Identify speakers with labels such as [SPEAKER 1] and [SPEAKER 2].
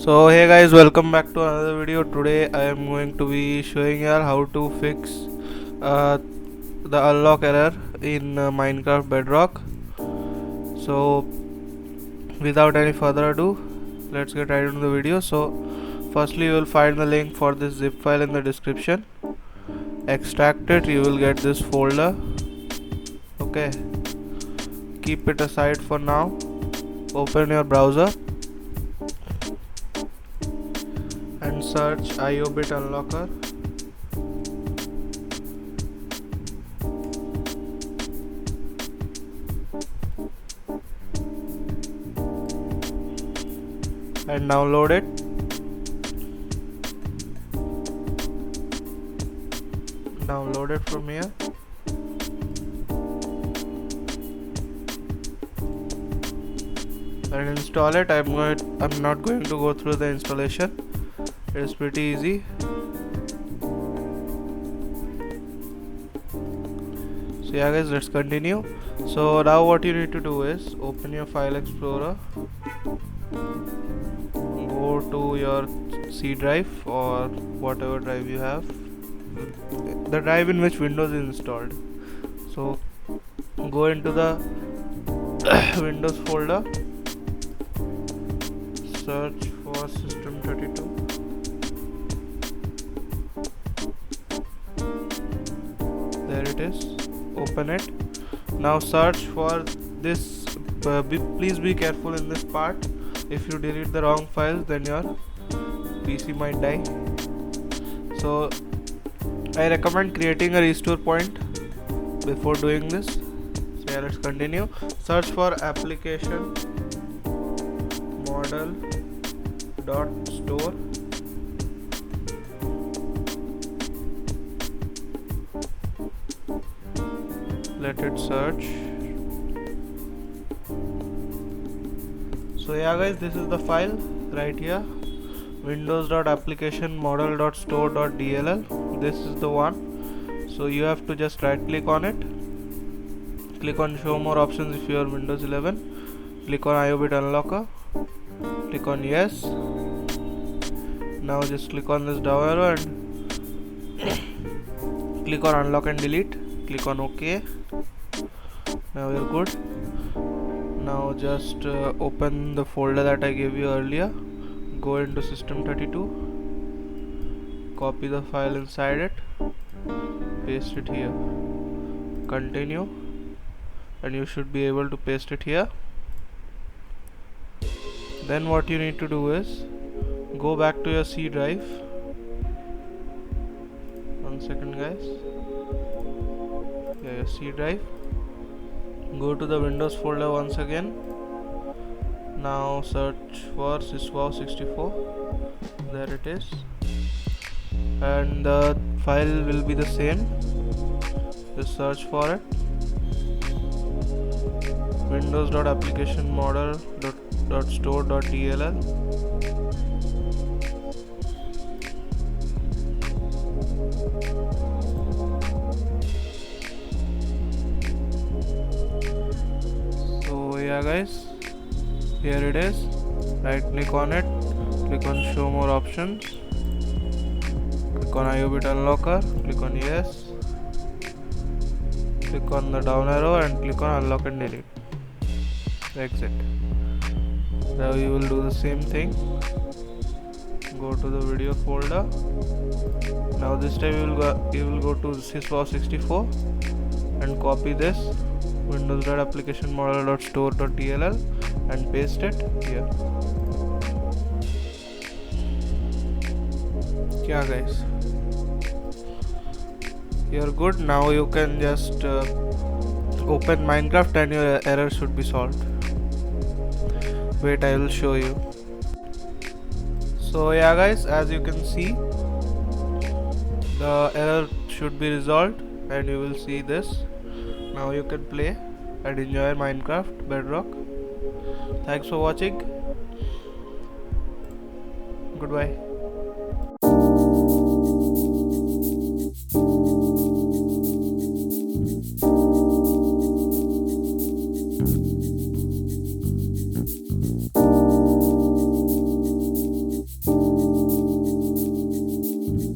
[SPEAKER 1] So hey guys, welcome back to another video. Today I am going to be showing you how to fix uh, the unlock error in Minecraft Bedrock. So without any further ado, let's get right into the video. So firstly, you will find the link for this zip file in the description. Extract it, you will get this folder. Okay, keep it aside for now. Open your browser and search IOBit unlocker. And download it. Download it from here. And install it. I'm not going to go through the installation. It's pretty easy. So yeah guys, let's continue. So now what you need to do is open your file explorer, go to your C drive or whatever drive you have, the drive in which Windows is installed. So go into the Windows folder, search for System32. There it is. Open it. Now search for this. Please be careful in this part. If you delete the wrong files, then your PC might die. So I recommend creating a restore point before doing this. So yeah, let's continue. Search for application model.store. Let it search. So yeah guys, this is the file right here, windows.application model.store.dll. this is the one. So you have to just right click on it, click on show more options if you are Windows 11, click on IOBit unlocker, click on yes. Now just click on this down arrow and click on unlock and delete, click on OK. Now you're good. Now just open the folder that I gave you earlier, go into System32, copy the file inside it, paste it here, continue, and you should be able to paste it here. Then what you need to do is go back to your C drive. One second guys. Yeah, your C drive. Go to the Windows folder once again. Now search for syswow64. There it is. And the file will be the same. Just search for it. windows.applicationmodel.store.dll. Yeah guys, here it is. Right click on it, click on show more options, click on IOBit unlocker, click on yes, click on the down arrow and click on unlock and delete. Exit. Now you will do the same thing. Go to the video folder. Now this time you will go to syswow64 and copy this windows.applicationmodel.store.dll and paste it here. Yeah guys, you're good. Now you can just open Minecraft and your error should be solved. Wait, I will show you. So yeah guys, as you can see, the error should be resolved and you will see this. Now you can play and enjoy Minecraft Bedrock. Thanks for watching. Goodbye.